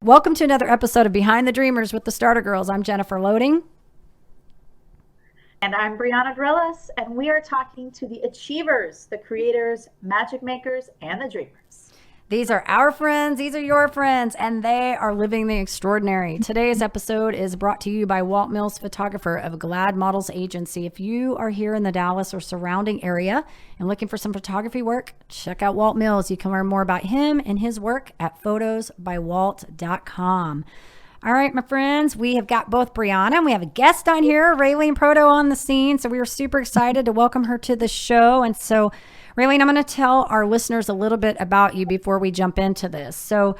Welcome to another episode of Behind the Dreamers with the Starter Girls. I'm Jennifer Loading. And I'm Brianna Drillis, and we are talking to the achievers, the creators, magic makers, and the dreamers. These are our friends, these are your friends, and they are living the extraordinary. Today's episode is brought to you by Walt Mills, photographer of Glad Models Agency. If you are here in the Dallas or surrounding area and looking for some photography work, check out Walt Mills. You can learn more about him and his work at photosbywalt.com. All right, my friends, we have got both Brianna and we have a guest on here, Raylene Proto, on the scene. So we are super excited to welcome her to the show. And so, Raylene, I'm going to tell our listeners a little bit about you before we jump into this. So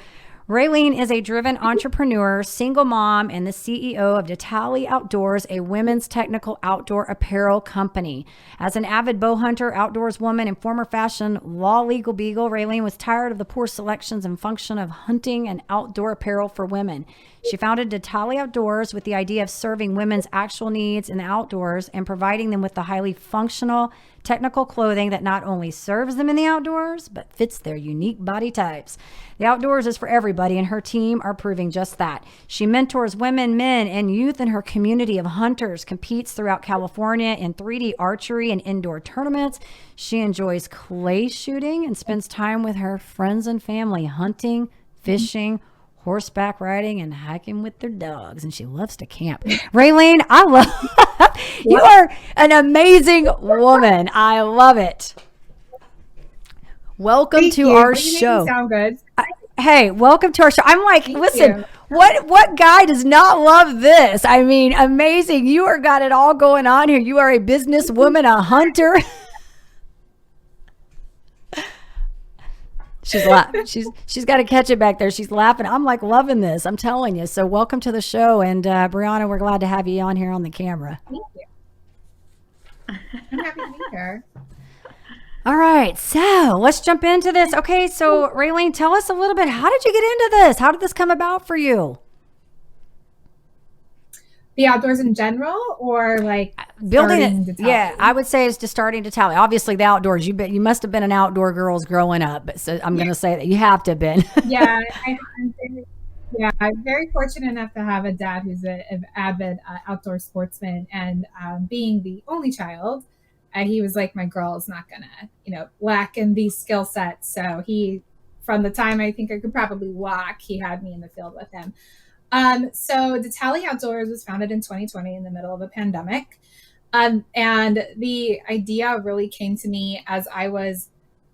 Raylene is a driven entrepreneur, single mom, and the CEO of Ditale Outdoors, a women's technical outdoor apparel company. As an avid bow hunter, outdoors woman, and former fashion law legal beagle, Raylene was tired of the poor selections and function of hunting and outdoor apparel for women. She founded Ditale Outdoors with the idea of serving women's actual needs in the outdoors and providing them with the highly functional, technical clothing that not only serves them in the outdoors, but fits their unique body types. The outdoors is for everybody, and her team are proving just that. She mentors women, men, and youth in her community of hunters, competes throughout California in 3D archery and indoor tournaments. She enjoys clay shooting and spends time with her friends and family hunting, fishing, horseback riding, and hiking with their dogs, and she loves to camp. Raylene, I love you are an amazing woman. I love it. Welcome Thank to you. our You make me show. sound good. Hey, welcome to our show. I'm like, Thank listen, you. what guy does not love this? I mean, amazing. You are got it all going on here. You are a businesswoman, a hunter. She's laughing. She's got to catch it back there. She's laughing. I'm like loving this. I'm telling you. So welcome to the show. And Brianna, we're glad to have you on here on the camera. Thank you. I'm happy to be here. All right. So let's jump into this. Okay. So Raylene, tell us a little bit. How did you get into this? How did this come about for you? The outdoors in general, or like Building starting it. to tell Yeah. you? I would say it's just starting to tally. Obviously the outdoors, you must have been an outdoor girls growing up. But so I'm going to say that you have to have been. I'm very fortunate enough to have a dad who's an avid outdoor sportsman, and being the only child, he was like, my girl is not gonna, lack in these skill sets. So he, from the time I think I could probably walk, he had me in the field with him. So Ditale Outdoors was founded in 2020 in the middle of a pandemic. And the idea really came to me as I was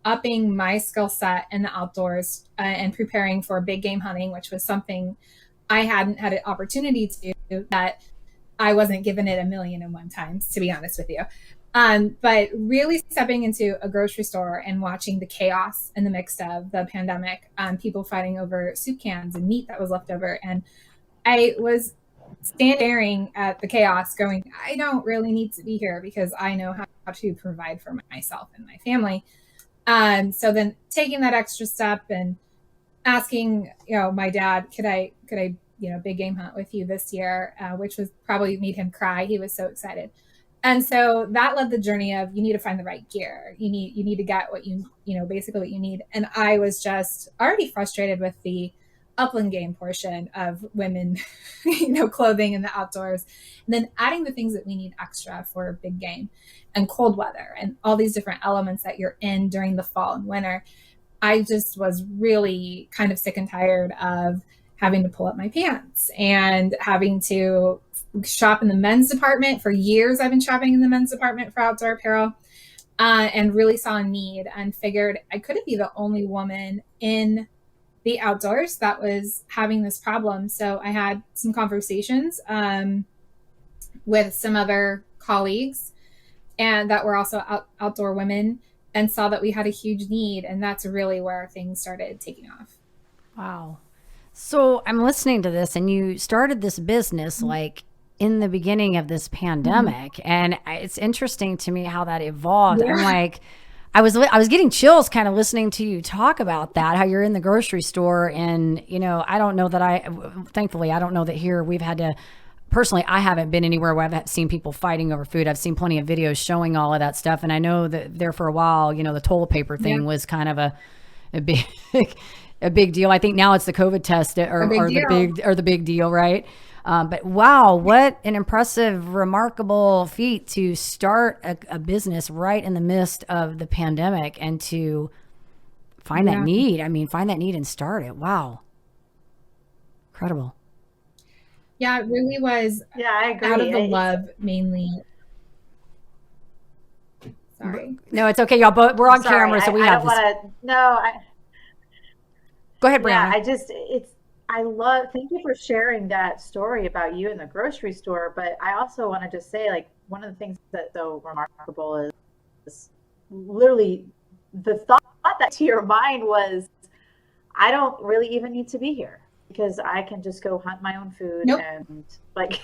upping my skill set in the outdoors and preparing for big game hunting, which was something I hadn't had an opportunity to do, that I wasn't given it 1,000,001 times, to be honest with you. But really stepping into a grocery store and watching the chaos in the midst of the pandemic, people fighting over soup cans and meat that was left over. And I was staring at the chaos going, I don't really need to be here because I know how to provide for myself and my family. So then taking that extra step and asking, my dad, could I, big game hunt with you this year, which was probably made him cry. He was so excited. And so that led the journey of, you need to find the right gear. You need to get what basically what you need. And I was just already frustrated with the upland game portion of women, clothing in the outdoors, and then adding the things that we need extra for big game and cold weather and all these different elements that you're in during the fall and winter. I just was really kind of sick and tired of having to pull up my pants and having to shop in the men's department. For years, I've been shopping in the men's department for outdoor apparel, and really saw a need and figured I couldn't be the only woman in the outdoors that was having this problem. So I had some conversations with some other colleagues and that were also outdoor women, and saw that we had a huge need. And that's really where things started taking off. Wow. So I'm listening to this, and you started this business like in the beginning of this pandemic, and it's interesting to me how that evolved. Yeah. I'm like, I was getting chills kind of listening to you talk about that, how you're in the grocery store, and I don't know that thankfully I don't know that here we've had to. Personally, I haven't been anywhere where I've seen people fighting over food. I've seen plenty of videos showing all of that stuff, and I know that there for a while, the toilet paper thing was kind of a big a big deal. I think now it's the COVID test the big deal, right? But wow, what an impressive, remarkable feat to start a business right in the midst of the pandemic and to find that need. I mean, find that need and start it. Wow. Incredible. Yeah, it really was. Yeah, I agree. Out of the love, mainly. Sorry. No, it's okay, y'all. But we're on camera, so we have this. Go ahead, Brianna. Yeah, thank you for sharing that story about you in the grocery store. But I also want to just say, like, one of the things that's so remarkable is literally the thought that to your mind was, I don't really even need to be here because I can just go hunt my own food. Nope. And like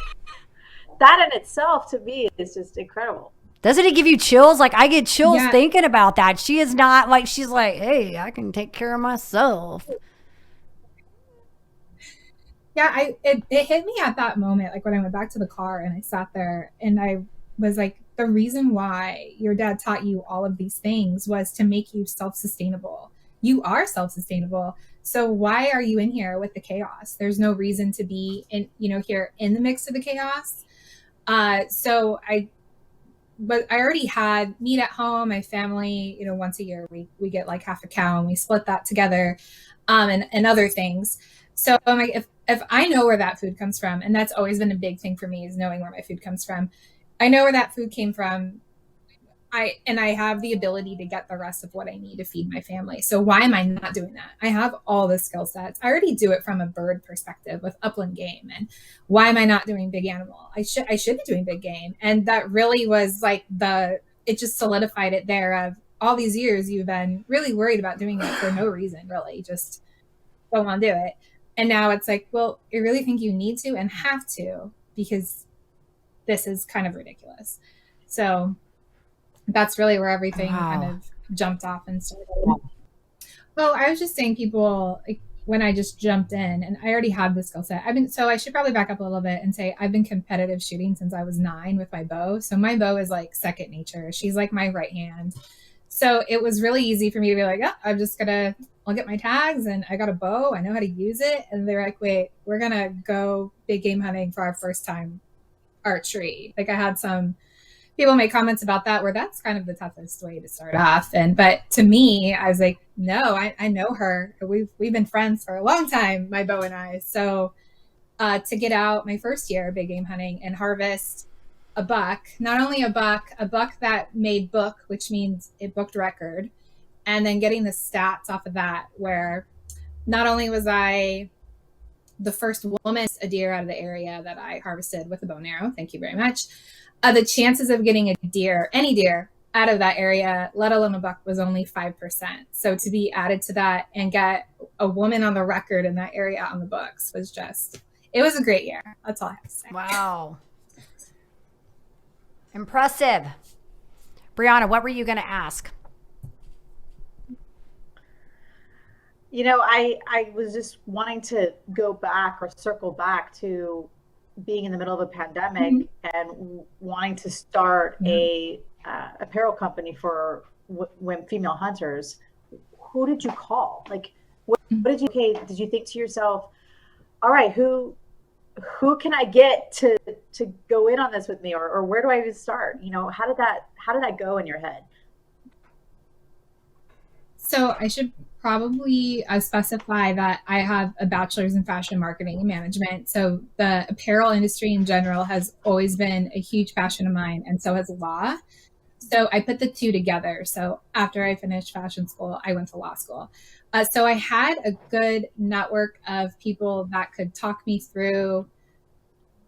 that in itself to me is just incredible. Doesn't it give you chills? Like, I get chills thinking about that. She is not like, she's like, hey, I can take care of myself. Yeah, it hit me at that moment, like when I went back to the car and I sat there and I was like, the reason why your dad taught you all of these things was to make you self-sustainable. You are self-sustainable. So why are you in here with the chaos? There's no reason to be here in the mix of the chaos. But I already had meat at home. My family, once a year we get like half a cow and we split that together, and other things. So I'm like, if I know where that food comes from, and that's always been a big thing for me, is knowing where my food comes from. I know where that food came from. I have the ability to get the rest of what I need to feed my family. So why am I not doing that? I have all the skill sets. I already do it from a bird perspective with upland game. And why am I not doing big animal? I should be doing big game. And that really was like it just solidified it there of all these years you've been really worried about doing it for no reason, really. Just don't want to do it. And now it's like, well, I really think you need to and have to, because this is kind of ridiculous. So that's really where everything kind of jumped off and started. Well, I was just saying, people, like, when I just jumped in and I already had the skill set. So I should probably back up a little bit and say I've been competitive shooting since I was 9 with my bow. So my bow is like second nature. She's like my right hand. So it was really easy for me to be like, I'll get my tags and I got a bow. I know how to use it. And they're like, wait, we're going to go big game hunting for our first time archery. Like, I had some people make comments about that where that's kind of the toughest way to start off. But to me, I was like, no, I know her. We've been friends for a long time, my bow and I. So to get out my first year big game hunting and harvest a buck, not only a buck that made book, which means it booked record, and then getting the stats off of that, where not only was I the first woman a deer out of the area that I harvested with a bow and arrow, thank you very much, the chances of getting any deer out of that area, let alone a buck, was only 5%. So to be added to that and get a woman on the record in that area on the books it was a great year. That's all I have to say. Wow. Impressive. Brianna, what were you going to ask? I was just wanting to go back or circle back to being in the middle of a pandemic and wanting to start a apparel company for female hunters. Who did you call? Like, what did you think to yourself, all right, who can I get to go in on this with me, or where do I even start? How did that go in your head? So I should probably specify that I have a bachelor's in fashion marketing and management. So the apparel industry in general has always been a huge passion of mine, and so has law. So I put the two together. So after I finished fashion school, I went to law school. So I had a good network of people that could talk me through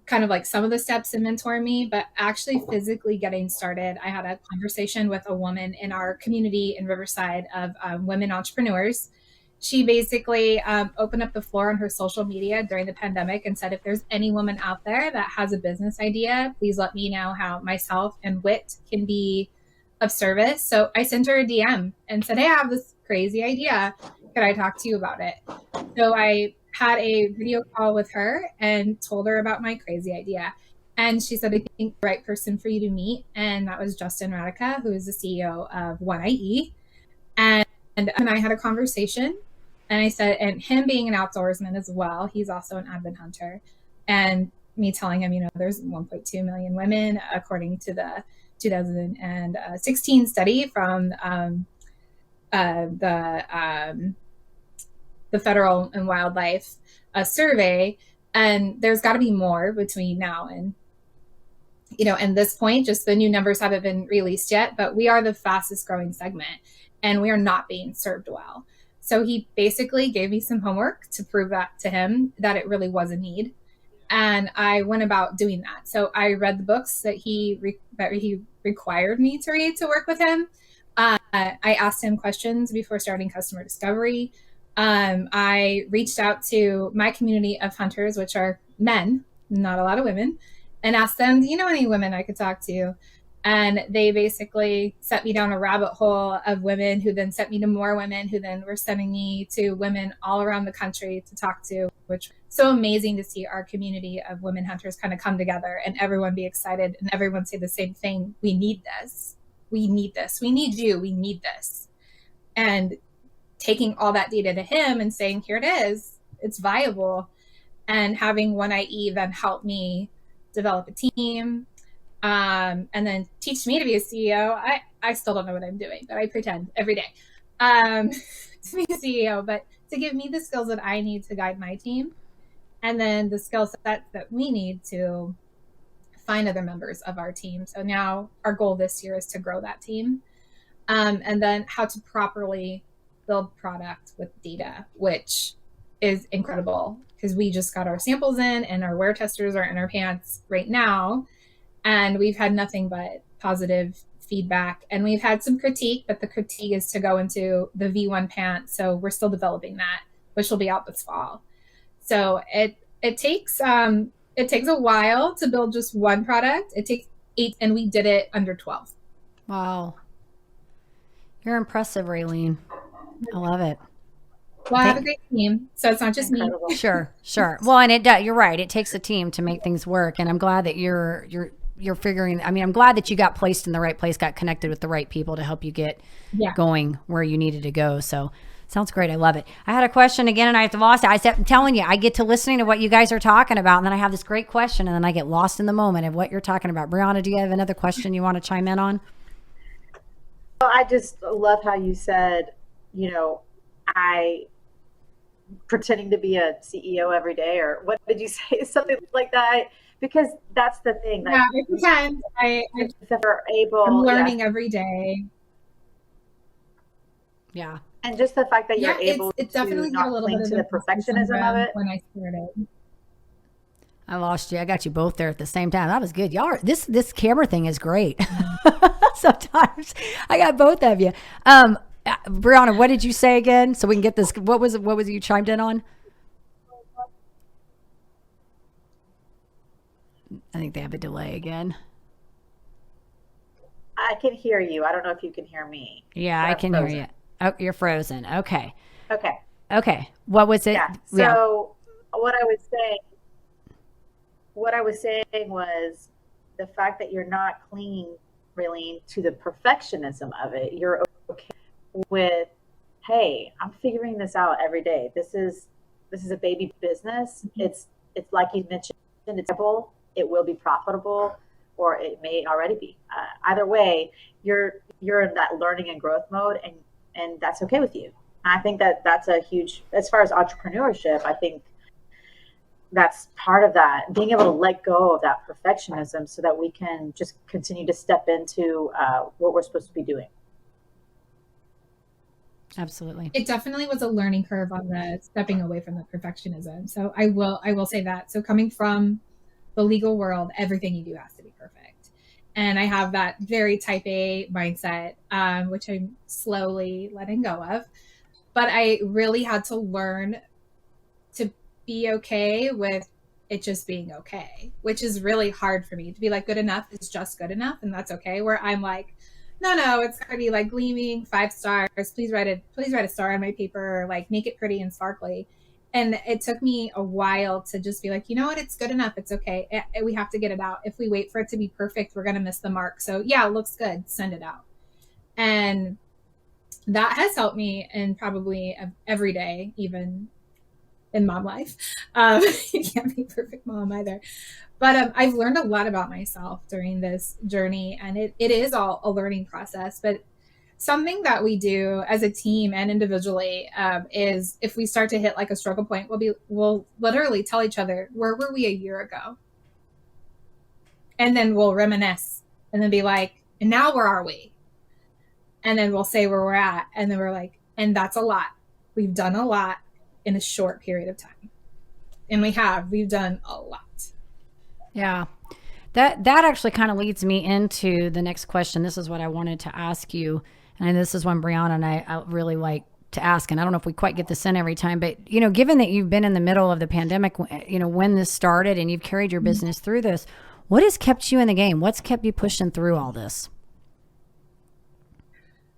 kind of like some of the steps and mentor me, but actually physically getting started, I had a conversation with a woman in our community in Riverside of women entrepreneurs. She basically opened up the floor on her social media during the pandemic and said, if there's any woman out there that has a business idea, please let me know how myself and Wit can be of service. So I sent her a DM and said, hey, I have this crazy idea. Could I talk to you about it? So I had a video call with her and told her about my crazy idea. And she said, I think the right person for you to meet. And that was Justin Radica, who is the CEO of One IE. And I had a conversation. And I said, and him being an outdoorsman as well, he's also an avid hunter. And me telling him, there's 1.2 million women, according to the 2016 study from the Federal and Wildlife Survey. And there's got to be more between now and this point. Just the new numbers haven't been released yet, but we are the fastest growing segment and we are not being served well. So he basically gave me some homework to prove that to him, that it really was a need. And I went about doing that. So I read the books that he required me to read to work with him. I asked him questions before starting customer discovery. I reached out to my community of hunters, which are men, not a lot of women, and asked them, do you know any women I could talk to? And they basically set me down a rabbit hole of women who then sent me to more women who then were sending me to women all around the country to talk to, which was so amazing to see our community of women hunters kind of come together and everyone be excited and everyone say the same thing. We need this. We need this. We need you. We need this. And taking all that data to him and saying, here it is. It's viable. And having One IE then help me develop a team, and then teach me to be a CEO. I still don't know what I'm doing, but I pretend every day to be a CEO, but to give me the skills that I need to guide my team, and then the skill sets that we need to find other members of our team. So now our goal this year is to grow that team, and then how to properly build product with data, which is incredible because we just got our samples in and our wear testers are in our pants right now. And we've had nothing but positive feedback, and we've had some critique, but the critique is to go into the V1 pant. So we're still developing that, which will be out this fall. So it takes a while to build just one product. It takes 8, and we did it under 12. Wow. You're impressive, Raylene. I love it. Well, I have a great team, so it's not just Incredible. me. Sure. Well, and you're right. It takes a team to make things work. And I'm glad that you're figuring, I'm glad that you got placed in the right place, got connected with the right people to help you get going where you needed to go. So sounds great. I love it. I had a question again and I have lost it. I'm telling you, I get to listening to what you guys are talking about. And then I have this great question and then I get lost in the moment of what you're talking about. Brianna, do you have another question you want to chime in on? Well, I just love how you said, I pretending to be a CEO every day, or what did you say? Something like that. Because that's the thing. Yeah, I pretend. I'm learning every day. Yeah. And just the fact that you're able it to definitely not cling to the perfectionism of it. When I started. I lost you. I got you both there at the same time. That was good. Y'all are, this camera thing is great. Sometimes I got both of you. Brianna, what did you say again? So we can get this. What was you chimed in on? I think they have a delay again. I can hear you. I don't know if you can hear me. Yeah, I can hear you. Oh, you're frozen. Okay. Okay. What was it? Yeah. So what I was saying was the fact that you're not clinging, Raylene, to the perfectionism of it. You're okay with, hey, I'm figuring this out every day. This is a baby business. Mm-hmm. It's like you mentioned, it's able. It will be profitable, or it may already be. Either way, you're in that learning and growth mode, and that's okay with you. And I think that's a huge, as far as entrepreneurship, I think that's part of that, being able to let go of that perfectionism so that we can just continue to step into what we're supposed to be doing. Absolutely. It definitely was a learning curve on the stepping away from the perfectionism. So I will say that. So coming from the legal world, everything you do has to be perfect. And I have that very type A mindset, which I'm slowly letting go of. But I really had to learn to be okay with it just being okay, which is really hard for me to be like, good enough is just good enough. And that's okay. Where I'm like, no, it's gotta be like gleaming 5 stars. Please write a star on my paper, like make it pretty and sparkly. And it took me a while to just be like, you know what? It's good enough. It's okay. We have to get it out. If we wait for it to be perfect, we're going to miss the mark. So yeah, it looks good. Send it out. And that has helped me in probably every day, even in mom life. You can't be a perfect mom either. But I've learned a lot about myself during this journey, and it is all a learning process. But something that we do as a team and individually is if we start to hit like a struggle point, we'll literally tell each other, where were we a year ago? And then we'll reminisce and then be like, and now where are we? And then we'll say where we're at. And then we're like, and that's a lot. We've done a lot in a short period of time. And we've done a lot. Yeah. That actually kind of leads me into the next question. This is what I wanted to ask you. And this is one Brianna and I really like to ask. And I don't know if we quite get this in every time, but, given that you've been in the middle of the pandemic, when this started and you've carried your business through this, what has kept you in the game? What's kept you pushing through all this?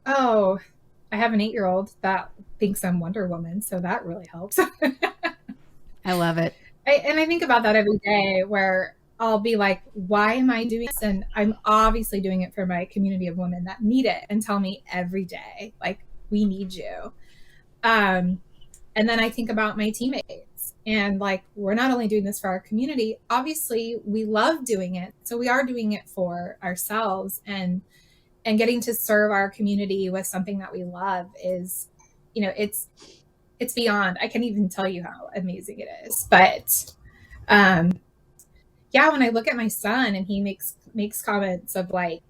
Oh, I have an 8-year-old that thinks I'm Wonder Woman. So that really helps. I love it. And I think about that every day where I'll be like, why am I doing this? And I'm obviously doing it for my community of women that need it and tell me every day, like, we need you. And then I think about my teammates and like, we're not only doing this for our community, obviously we love doing it. So we are doing it for ourselves, and getting to serve our community with something that we love is, it's beyond, I can't even tell you how amazing it is. But, yeah, when I look at my son and he makes comments of like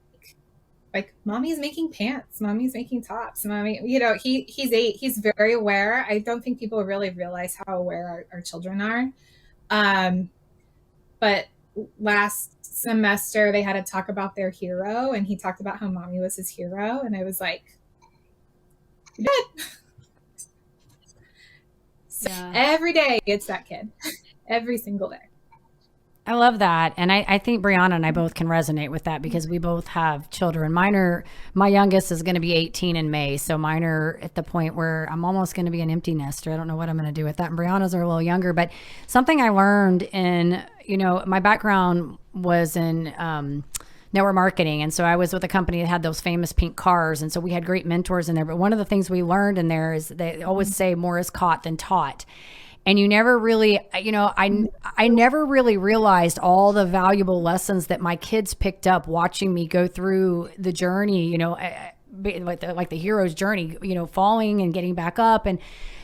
mommy's making pants, mommy's making tops, mommy, he's 8, he's very aware. I don't think people really realize how aware our children are. But last semester they had to talk about their hero, and he talked about how mommy was his hero, and I was like, you're dead. So yeah. Every day it's that kid. Every single day. I love that. And I think Brianna and I both can resonate with that because we both have children. My youngest is going to be 18 in May. So mine are at the point where I'm almost going to be an empty nester. I don't know what I'm going to do with that. And Brianna's are a little younger, but something I learned in, my background was in, network marketing. And so I was with a company that had those famous pink cars. And so we had great mentors in there. But one of the things we learned in there is they always say more is caught than taught. And you never really, I never really realized all the valuable lessons that my kids picked up watching me go through the journey, like the hero's journey, falling and getting back up. And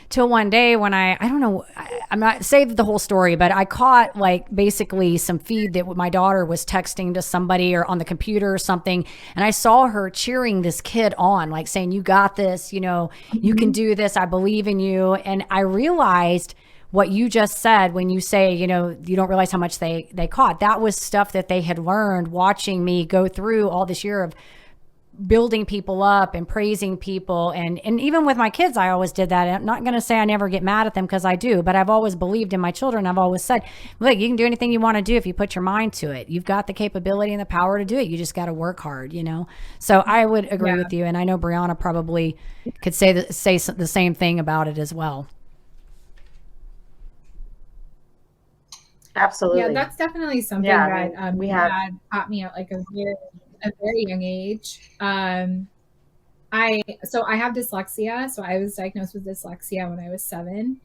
till one day when I'm not saved the whole story, but I caught like basically some feed that my daughter was texting to somebody or on the computer or something. And I saw her cheering this kid on, like saying, you got this, you can do this. I believe in you. And I realized what you just said when you say, you don't realize how much they caught. That was stuff that they had learned watching me go through all this year of building people up and praising people. And even with my kids, I always did that. I'm not going to say I never get mad at them because I do, but I've always believed in my children. I've always said, look, you can do anything you want to do if you put your mind to it. You've got the capability and the power to do it. You just got to work hard, So I would agree with you. And I know Brianna probably could say the same thing about it as well. Absolutely. Yeah, that's definitely something that we had taught me at like a very young age. I have dyslexia. So I was diagnosed with dyslexia when I was 7,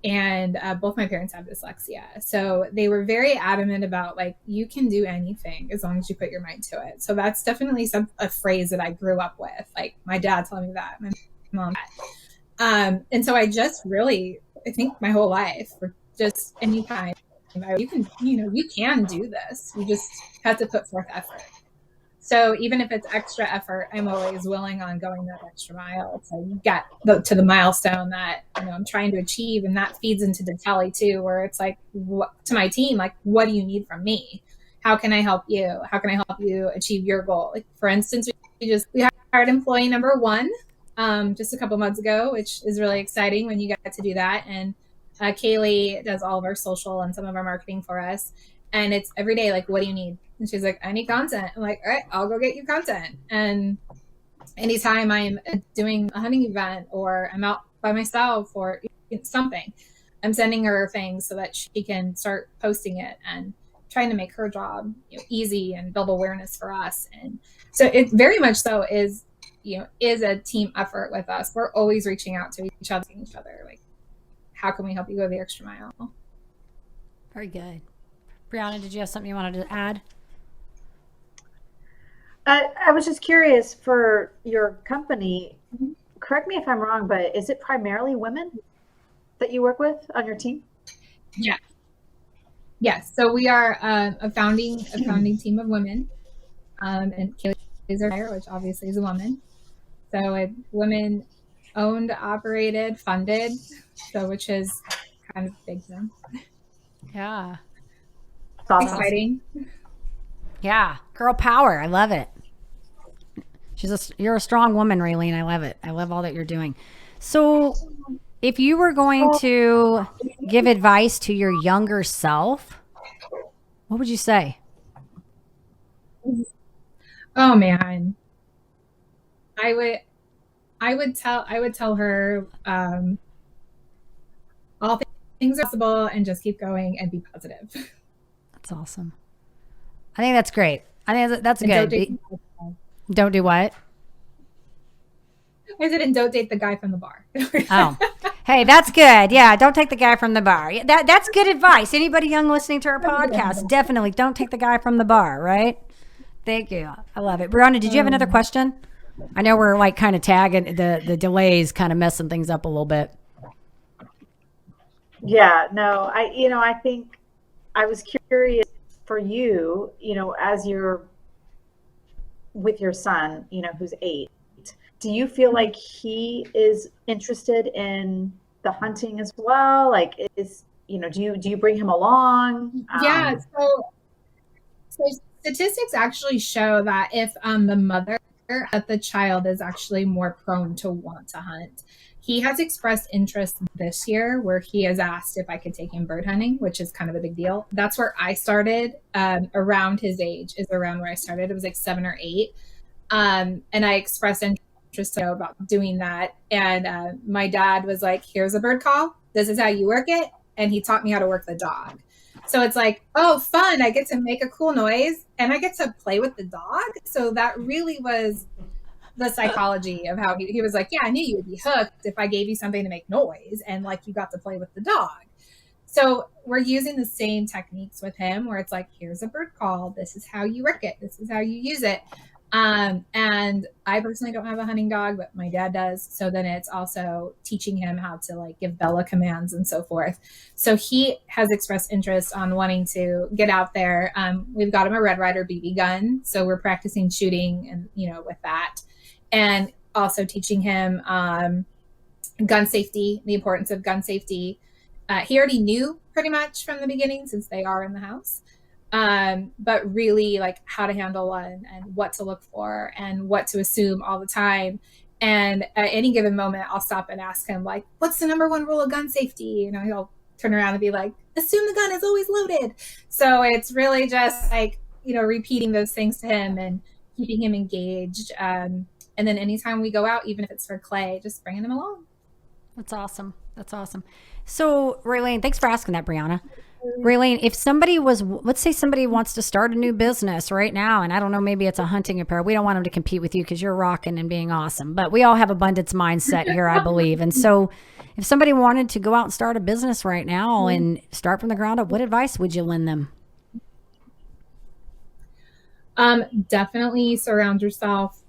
and both my parents have dyslexia. So they were very adamant about like, you can do anything as long as you put your mind to it. So that's definitely a phrase that I grew up with. Like my dad telling me that, my mom. And so I just really, I think my whole life, or just any time, you can do this. You just have to put forth effort. So even if it's extra effort, I'm always willing on going that extra mile. So you get to the milestone that I'm trying to achieve, and that feeds into Ditale too, where it's like to my team, like, what do you need from me? How can I help you? How can I help you achieve your goal? Like for instance, we hired employee number 1 just a couple months ago, which is really exciting when you get to do that. And Kaylee does all of our social and some of our marketing for us. And it's every day, like, what do you need? And she's like, I need content. I'm like, all right, I'll go get you content. And anytime I'm doing a hunting event or I'm out by myself or something, I'm sending her things so that she can start posting it and trying to make her job easy and build awareness for us. And so it very much so is is a team effort with us. We're always reaching out to each other, like, how can we help you go the extra mile? Very good. Brianna, did you have something you wanted to add? I was just curious for your company. Correct me if I'm wrong, but is it primarily women that you work with on your team? Yeah. Yes. So we are a founding team of women, and Kaylee is our founder, which obviously is a woman. So it's women owned, operated, funded, so which is kind of big for them. Yeah. Awesome. Exciting. Yeah. Girl power. I love it. You're a strong woman, Raylene. I love it. I love all that you're doing. So if you were going to give advice to your younger self, what would you say? Oh man. I would tell her all things are possible and just keep going and be positive. That's awesome. I think that's great. I think that's And good. Don't do what? I said, and don't date the guy from the bar. Oh, hey, that's good. Yeah, don't take the guy from the bar. That's good advice. Anybody young listening to our podcast, definitely don't take the guy from the bar, right? Thank you. I love it. Brianna, did you have another question? I know we're like kind of tagging the delays, kind of messing things up a little bit. Yeah, no, I think I was curious for you, as you're with your son, who's 8, do you feel like he is interested in the hunting as well? Like, do you bring him along? Yeah. So statistics actually show that if the mother at the child is actually more prone to want to hunt. He has expressed interest this year where he has asked if I could take him bird hunting, which is kind of a big deal. That's where I started. Around his age is around where I started. It was like 7 or 8. And I expressed interest about doing that. And my dad was like, here's a bird call. This is how you work it. And he taught me how to work the dog. So it's like, oh, fun. I get to make a cool noise and I get to play with the dog. So that really was the psychology of how he was like, yeah, I knew you would be hooked if I gave you something to make noise and like you got to play with the dog. So we're using the same techniques with him where it's like, here's a bird call. This is how you work it. This is how you use it. And I personally don't have a hunting dog, but my dad does. So then it's also teaching him how to like give Bella commands and so forth. So he has expressed interest on wanting to get out there. We've got him a Red Ryder BB gun. So we're practicing shooting and, with that. And also teaching him gun safety, the importance of gun safety. He already knew pretty much from the beginning since they are in the house. But really like how to handle one and what to look for and what to assume all the time. And at any given moment, I'll stop and ask him like, what's the number 1 rule of gun safety? He'll turn around and be like, assume the gun is always loaded. So it's really just like, repeating those things to him and keeping him engaged. And then anytime we go out, even if it's for clay, just bringing him along. That's awesome. That's awesome. So Raylene, thanks for asking that, Brianna. Raylene, if somebody let's say somebody wants to start a new business right now, and I don't know, maybe it's a hunting apparel. We don't want them to compete with you because you're rocking and being awesome, but we all have abundance mindset here, I believe. And so if somebody wanted to go out and start a business right now and start from the ground up, what advice would you lend them? Definitely surround yourself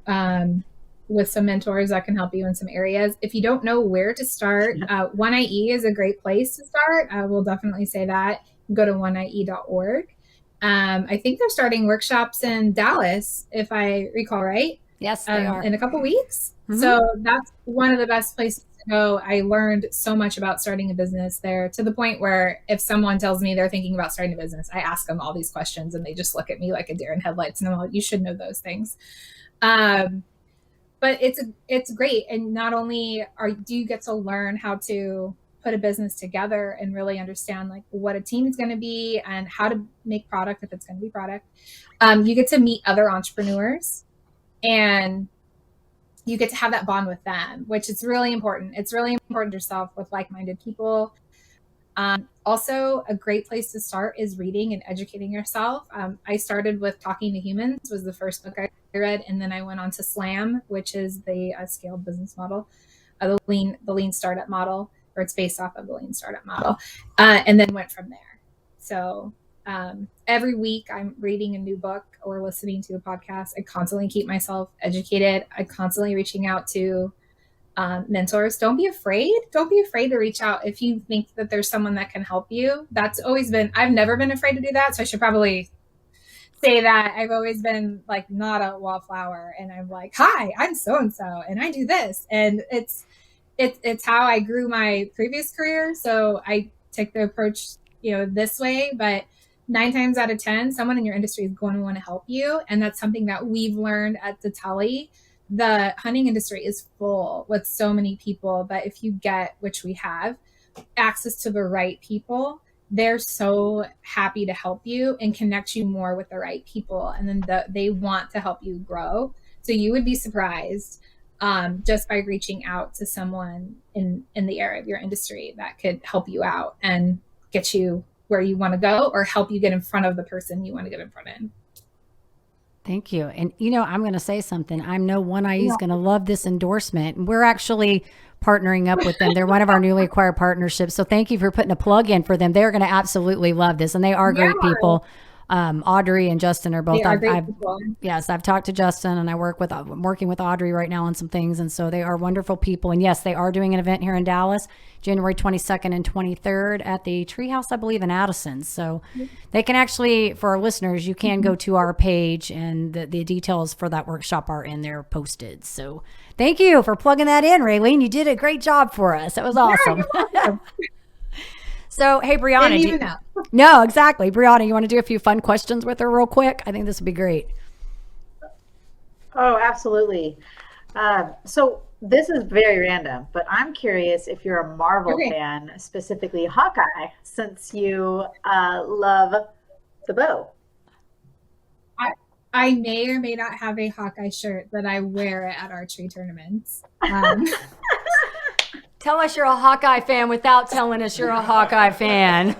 with some mentors that can help you in some areas. If you don't know where to start, 1IE is a great place to start. I will definitely say that. Go to 1IE.org. I think they're starting workshops in Dallas, if I recall right. Yes, they are. In a couple weeks. Mm-hmm. So that's one of the best places to go. I learned so much about starting a business there, to the point where if someone tells me they're thinking about starting a business, I ask them all these questions and they just look at me like a deer in headlights and I'm like, you should know those things. But it's great. And not only do you get to learn how to put a business together and really understand like what a team is going to be and how to make product, if it's going to be product. You get to meet other entrepreneurs and you get to have that bond with them, which is really important. It's really important yourself with like-minded people. Also, a great place to start is reading and educating yourself. I started with Talking to Humans, was the first book I read, and then I went on to SLAM, which is the scaled business model, the lean startup model, or it's based off of the lean startup model, and then went from there. So every week I'm reading a new book or listening to a podcast. I constantly keep myself educated. I'm constantly reaching out to mentors. Don't be afraid to reach out if you think that there's someone that can help you. That's always been, I've never been afraid to do that. So I should probably say that. I've always been like not a wallflower, and I'm like, hi, I'm so-and-so and I do this. And it's how I grew my previous career. So I take the approach, this way, but 9 times out of 10, someone in your industry is going to want to help you. And that's something that we've learned at Ditale. The hunting industry is full with so many people, but if you get, which we have, access to the right people, they're so happy to help you and connect you more with the right people. And then they want to help you grow. So you would be surprised just by reaching out to someone in the area of your industry that could help you out and get you where you want to go, or help you get in front of the person you want to get in front of. Thank you. And, I'm going to say something. I know One IE is going to love this endorsement. And we're actually partnering up with them. They're one of our newly acquired partnerships. So thank you for putting a plug in for them. They're going to absolutely love this. And they are great people. Audrey and Justin are both. Yes, I've talked to Justin, and I'm working with Audrey right now on some things. And so they are wonderful people. And yes, they are doing an event here in Dallas, January 22nd and 23rd at the Treehouse, I believe, in Addison. So they can actually, for our listeners, you can go to our page, and the details for that workshop are in there posted. So thank you for plugging that in, Raylene. You did a great job for us. That was awesome. Yeah, so, hey, Brianna. No, exactly. Brianna, you want to do a few fun questions with her real quick? I think this would be great. Oh, absolutely. So this is very random, but I'm curious if you're a Marvel fan, specifically Hawkeye, since you love the bow. I may or may not have a Hawkeye shirt, but I wear it at archery tournaments. Tell us you're a Hawkeye fan without telling us you're a Hawkeye fan.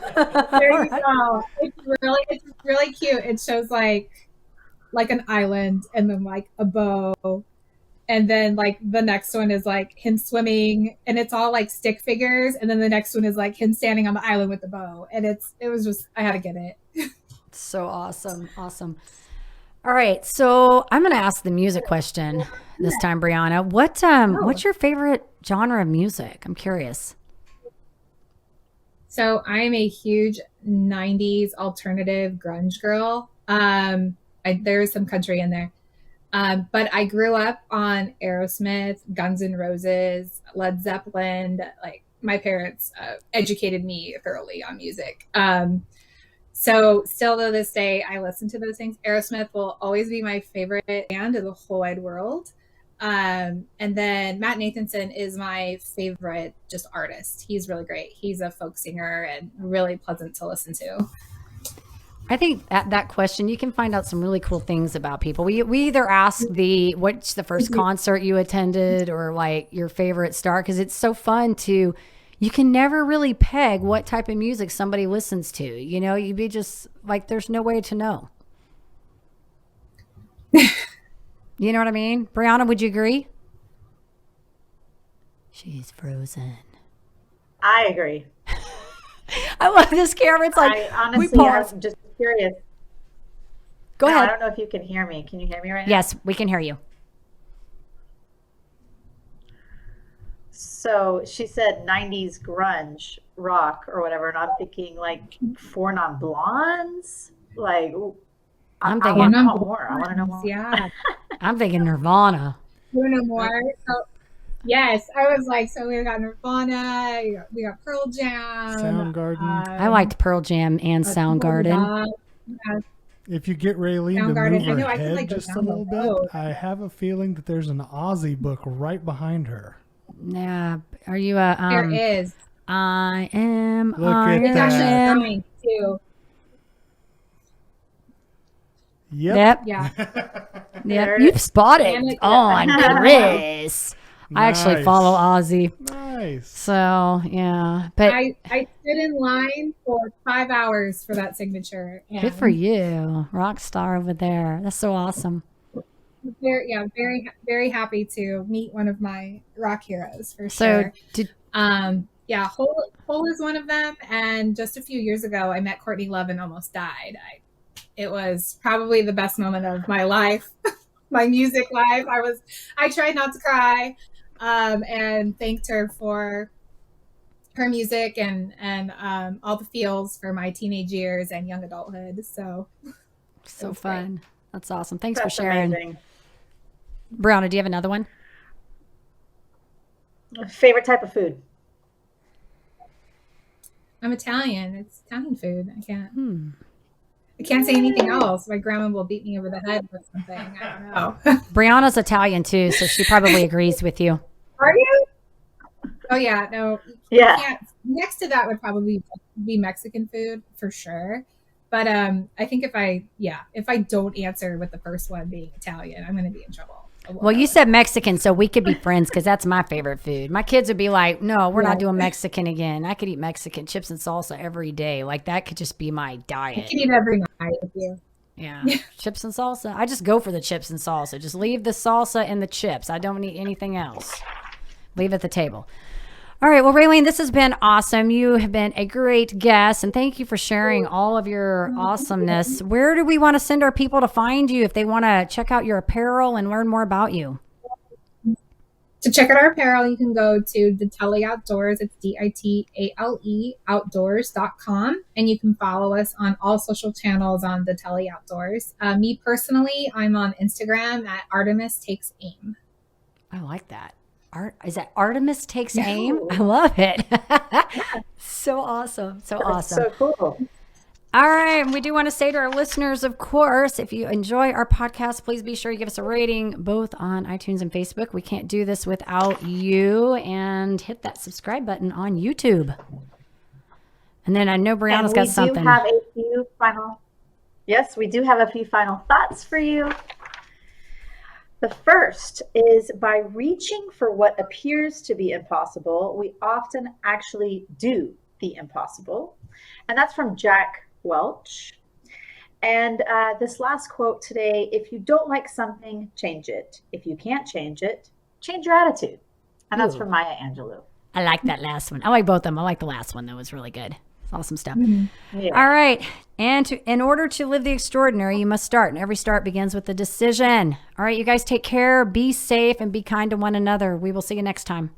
There you go. It's really cute. It shows like an island, and then like a bow, and then like the next one is like him swimming, and it's all like stick figures, and then the next one is like him standing on the island with the bow, and it was just, I had to get it. So awesome. All right, so I'm going to ask the music question this time, Brianna. What's your favorite genre of music? I'm curious. So I'm a huge 90s alternative grunge girl. There is some country in there. But I grew up on Aerosmith, Guns N' Roses, Led Zeppelin. Like, my parents educated me thoroughly on music. So still to this day, I listen to those things. Aerosmith will always be my favorite band in the whole wide world. And then Matt Nathanson is my favorite just artist. He's really great. He's a folk singer and really pleasant to listen to. I think that question, you can find out some really cool things about people. We either ask what's the first concert you attended, or like your favorite star, because it's so fun to, you can never really peg what type of music somebody listens to. You'd be just like, there's no way to know. You know what I mean? Brianna, would you agree? She's frozen. I agree. I love this camera. It's like, I honestly, I'm just curious. Go ahead. I don't know if you can hear me. Can you hear me right now? Yes, we can hear you. So she said 90s grunge rock or whatever, and I'm thinking like Four Non Blondes. Like, I'm thinking, I want to know more. Yeah. I'm thinking Nirvana. You know more? So, yes, I was like, so we got Nirvana, we got Pearl Jam, Soundgarden. I liked Pearl Jam and Soundgarden. If you get Raylene Soundgarden. to move her I could, head just a little bit, I have a feeling that there's an Aussie book right behind her. Yeah. Are you a there is. I am. Look at It's that. actually coming too. Yep. Yeah. Yep. You've spotted on Chris. I actually follow Ozzy. Nice. So yeah, but I stood in line for 5 hours for that signature. Good for you, rock star over there. That's so awesome. Very happy to meet one of my rock heroes for So sure. did Yeah, Hole is one of them. And just a few years ago, I met Courtney Love and almost died. It was probably the best moment of my life, my music life. I tried not to cry, and thanked her for her music and all the feels for my teenage years and young adulthood. So fun. Great. That's awesome. Thanks That's for sharing. Amazing. Brianna, do you have another one? Favorite type of food? I'm Italian. It's Italian food. I can't say anything else. My grandma will beat me over the head with something. I don't know. Brianna's Italian too, so she probably agrees with you. Are you? Oh yeah, no. Yeah. Next to that would probably be Mexican food for sure. But I think if I don't answer with the first one being Italian, I'm going to be in trouble. Well, you said Mexican, so we could be friends because that's my favorite food. My kids would be like, no, we're not doing Mexican again. I could eat Mexican chips and salsa every day. Like that could just be my diet. I could eat every night with you. Yeah. Chips and salsa. I just go for the chips and salsa. Just leave the salsa and the chips. I don't need anything else. Leave at the table. All right. Well, Raylene, this has been awesome. You have been a great guest, and thank you for sharing all of your awesomeness. Where do we want to send our people to find you if they want to check out your apparel and learn more about you? To check out our apparel, you can go to Ditale Outdoors. It's DITALE outdoors.com. And you can follow us on all social channels on Ditale Outdoors. Me personally, I'm on Instagram at Artemis Takes Aim. I like that. Is that Artemis Takes Aim? I love it. So awesome. So awesome. So cool. All right. And we do want to say to our listeners, of course, if you enjoy our podcast, please be sure you give us a rating both on iTunes and Facebook. We can't do this without you. And hit that subscribe button on YouTube. And then I know Brianna's got something. We do have a few final thoughts for you. The first is by reaching for what appears to be impossible, we often actually do the impossible. And that's from Jack Welch. And this last quote today, if you don't like something, change it. If you can't change it, change your attitude. And that's from Maya Angelou. I like that last one. I like both of them. I like the last one. That was really good. Awesome stuff. Mm-hmm. Yeah. All right. And in order to live the extraordinary, you must start. And every start begins with a decision. All right, you guys take care, be safe, and be kind to one another. We will see you next time.